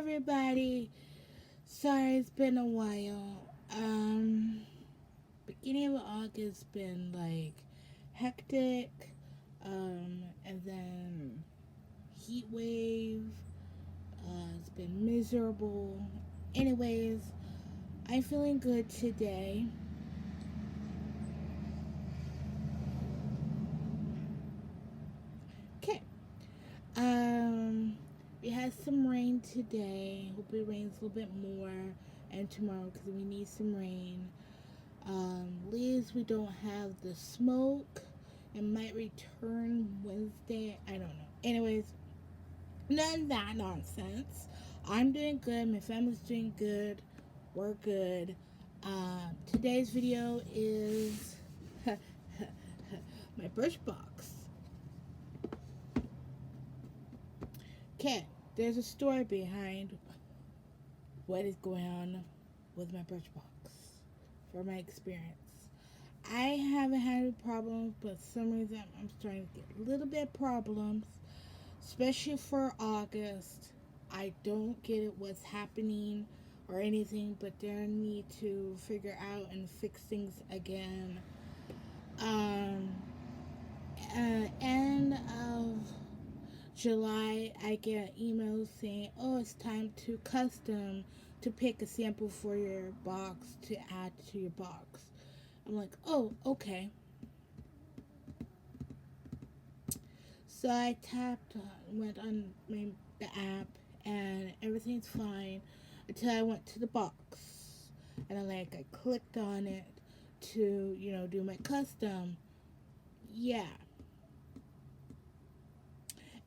everybody. Sorry it's been a while. Beginning of August been like hectic. And then heat wave. It's been miserable. Anyways, I'm feeling good today. Okay. Um, we had some rain today. Hope it rains a little bit more and tomorrow because we need some rain. At least we don't have the smoke. It might return Wednesday. I don't know. Anyways, none of that nonsense. I'm doing good. My family's doing good. We're good. Today's video is my Birchbox. Okay, there's a story behind what is going on with my Birchbox for my experience. I haven't had any problems, but for some reason I'm starting to get a little bit of problems, especially for August. I don't get it what's happening or anything, but they need to figure out and fix things again. Um, End of July, I get emails saying, "Oh, it's time to custom to pick a sample for your box to add to your box." I'm like, "Oh, okay." So I tapped, went on the app, and everything's fine until I went to the box, and I clicked on it to do my custom. Yeah,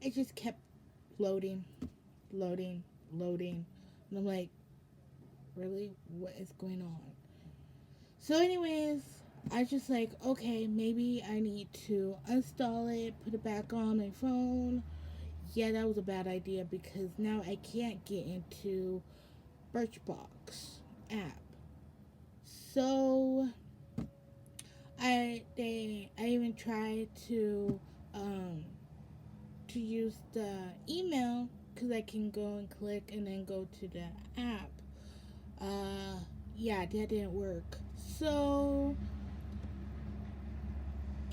it just kept loading, loading, loading, and I'm like, really, what is going on? So, anyways, I just like, okay, maybe I need to install it, put it back on my phone. Yeah, that was a bad idea because now I can't get into Birchbox app. So I even tried to use the email because I can go and click and then go to the app. Yeah, that didn't work. So,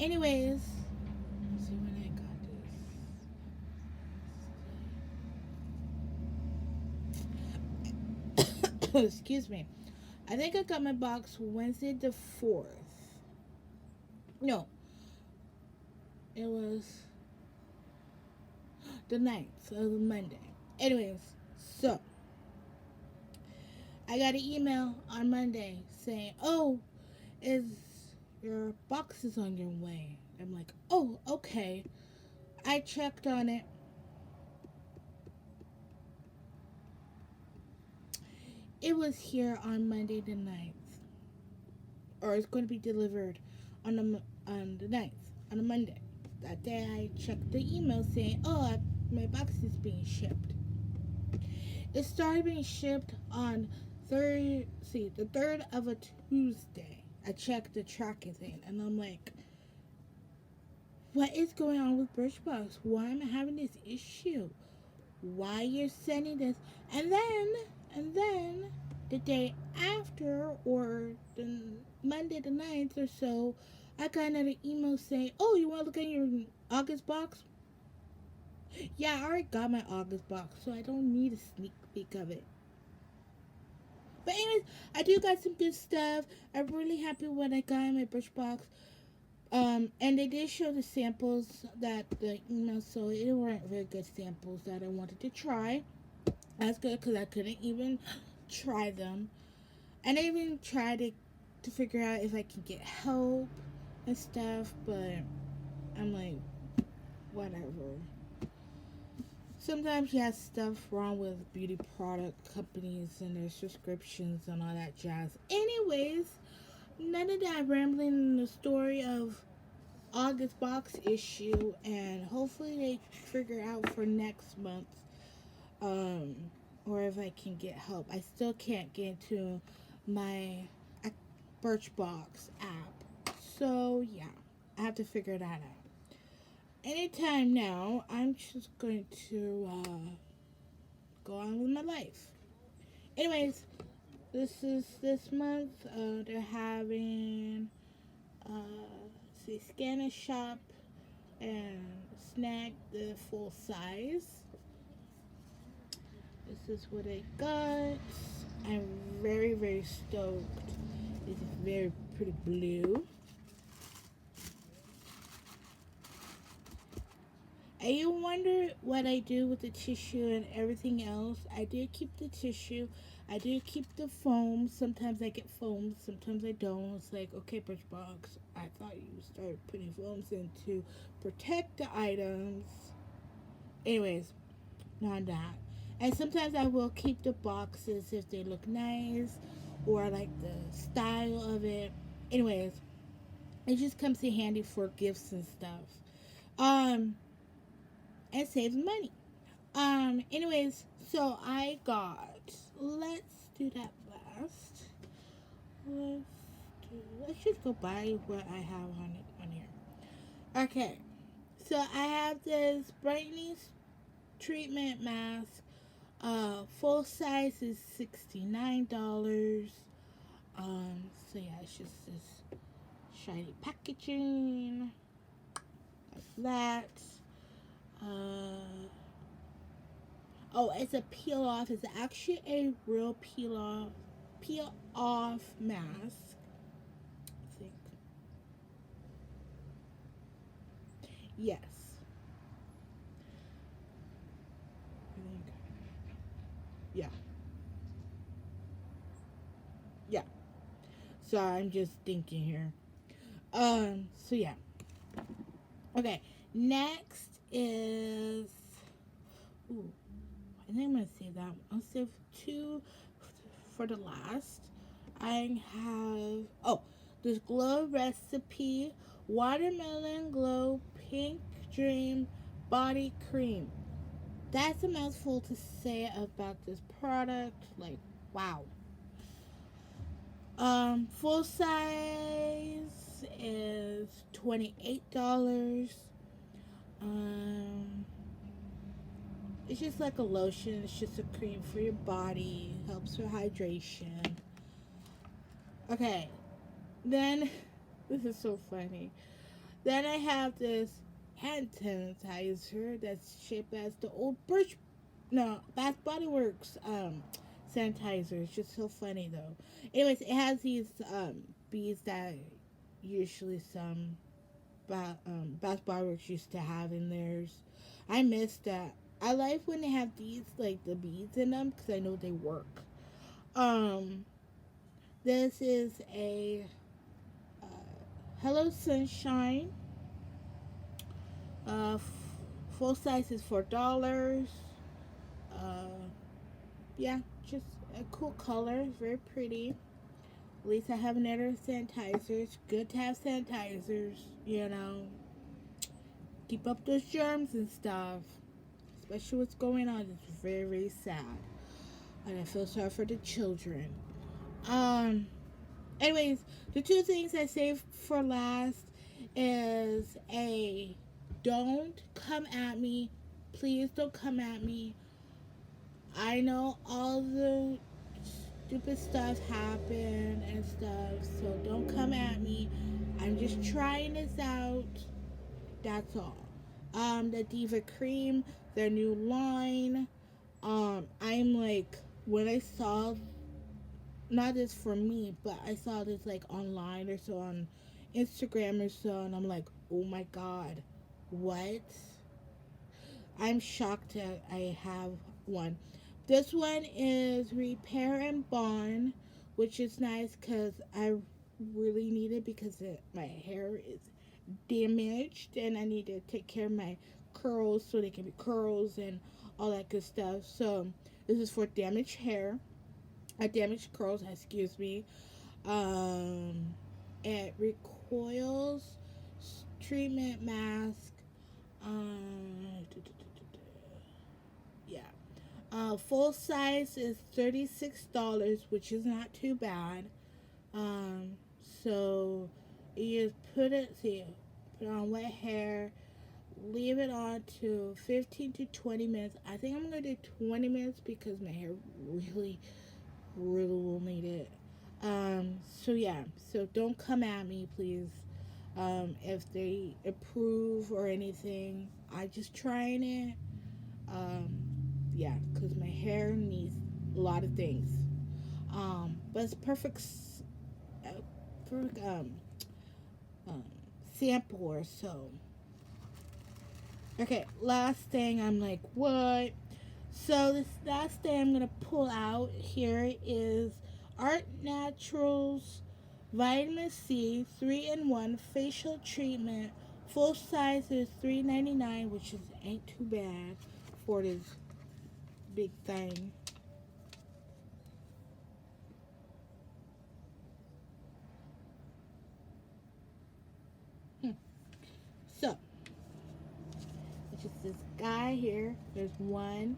anyways, let's see when I got this. Excuse me. I think I got my box Wednesday the 4th. No, it was the 9th, so it was Monday. Anyways, so I got an email on Monday saying, "Oh, is your box is on your way." I'm like, "Oh, okay." I checked on it. It was here on Monday the 9th, or it's going to be delivered on the 9th, on a Monday. That day, I checked the email saying, "Oh, my box is being shipped." It started being shipped on the 3rd of a Tuesday. I checked the tracking thing, and I'm like, what is going on with Birchbox? Why am I having this issue? Why you're sending this? And then the day after, or the Monday the 9th or so, I got another email saying, "Oh, you want to look at your August box?" Yeah, I already got my August box, so I don't need a sneak peek of it. But anyways, I do got some good stuff. I'm really happy with what I got in my Birchbox. And they did show the samples that the email, so it weren't very good samples that I wanted to try. That's good because I couldn't even try them. And I even tried to figure out if I can get help and stuff, but I'm like, whatever. Sometimes you have stuff wrong with beauty product companies and their subscriptions and all that jazz. Anyways, none of that rambling in the story of August box issue, and hopefully they figure out for next month, um, or if I can get help. I still can't get into my Birchbox app, so yeah, I have to figure that out. Anytime now, I'm just going to go on with my my life. Anyways, this month. They're having see, scan and shop and snag the full size. This is what I got. I'm very, very stoked. It's very pretty blue. And you wonder what I do with the tissue and everything else. I do keep the tissue. I do keep the foam. Sometimes I get foams, sometimes I don't. It's like, okay, Birchbox, I thought you started putting foams in to protect the items. Anyways, not that. And sometimes I will keep the boxes if they look nice or I like the style of it. Anyways, it just comes in handy for gifts and stuff. Um, and saves money. Anyways, so I got, let's do that last. Let's just go by what I have on here. Okay. So I have this brightening treatment mask. Full size is $69. So yeah, it's just this shiny packaging like that. Uh, oh, it's a peel off. It's actually a real peel off mask. I think. Yes. I think. Yeah. Yeah. So I'm just thinking here. So yeah. Okay. Next is. Ooh, I think I'm gonna save that one. I'll save two for the last. I have this glow recipe watermelon glow pink dream body cream. That's a mouthful to say about this product. Like, wow. Full size is $28. Um, it's just like a lotion. It's just a cream for your body. Helps with hydration. Okay, then this is so funny. Then I have this hand sanitizer that's shaped as the old Bath Body Works sanitizer. It's just so funny though. Anyways, it has these beads that usually some Bath Body Works used to have in theirs. I miss that. I like when they have these like the beads in them because I know they work. Um, this is a uh, Hello Sunshine. Uh, f- Full size is $4. Uh, yeah, just a cool color, very pretty. At least I have another sanitizer. It's good to have sanitizers, you know. Keep up those germs and stuff. Especially what's going on. It's very, very sad. And I feel sorry for the children. Um, Anyways, the two things I saved for last is a don't come at me. Please don't come at me. I know all the stupid stuff happened and stuff, so don't come at me. I'm just trying this out. That's all. The Diva Cream, their new line. I'm like, when I saw, not just for me, but I saw this like online or so on Instagram or so, and I'm like, oh my god, what? I'm shocked that I have one. This one is Repair and Bond, which is nice because I really need it because my hair is damaged and I need to take care of my curls so they can be curls and all that good stuff. So this is for damaged hair, damaged curls, excuse me. Um, it recoils treatment mask. Um, yeah. Full size is $36, which is not too bad. Um, so you just put it on wet hair, leave it on to 15 to 20 minutes. I think I'm going to do 20 minutes because my hair really, really will need it. So yeah, so don't come at me, please. If they approve or anything, I just trying it. Um, yeah, because my hair needs a lot of things. But it's uh, perfect um, sample or so. Okay, last thing, I'm like, what? So this last thing I'm gonna pull out here is Art Naturals Vitamin C 3-in-1 facial treatment. Full size is $3.99, which is ain't too bad for this big thing. Hmm. So it's just this guy here. There's one,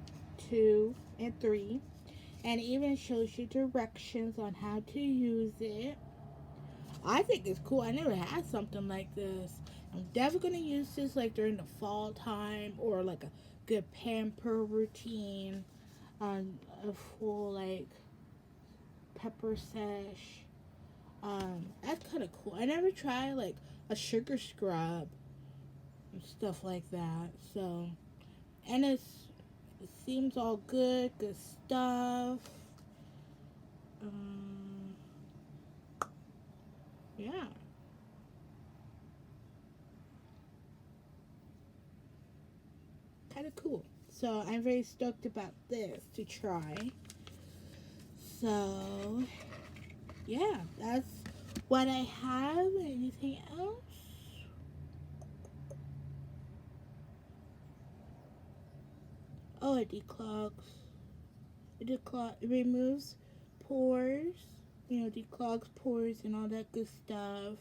two, and three, and it even shows you directions on how to use it. I think it's cool. I never had something like this. I'm definitely gonna use this like during the fall time or like a good pamper routine on a full like pepper sesh. That's kind of cool. I never tried like a sugar scrub and stuff like that. So, and it seems all good, good stuff. Um, yeah, kind of cool. So I'm very stoked about this to try. So yeah, that's what I have. Anything else? Oh, it declogs. It removes pores. Declogs pores and all that good stuff.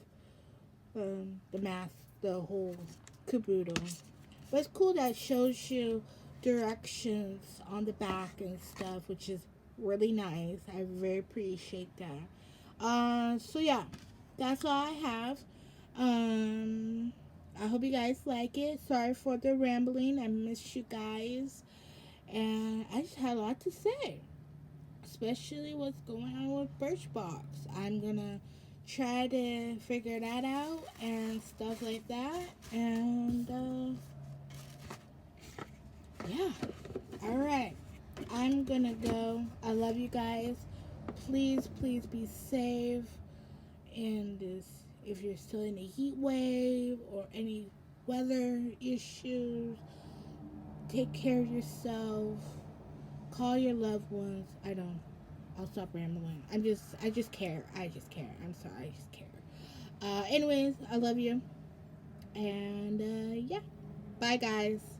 The mask, the whole caboodle. But it's cool that it shows you directions on the back and stuff, which is really nice. I very appreciate that. So yeah, that's all I have. I hope you guys like it. Sorry for the rambling. I miss you guys, and I just had a lot to say, especially what's going on with Birchbox. I'm gonna try to figure that out and stuff like that. And yeah, all right. I'm gonna go. I love you guys. Please, please be safe in this. If you're still in a heat wave or any weather issues, take care of yourself. Call your loved ones. I don't. I'll stop rambling. I just care. I just care. I'm sorry. I just care. Anyways, I love you. And yeah. Bye, guys.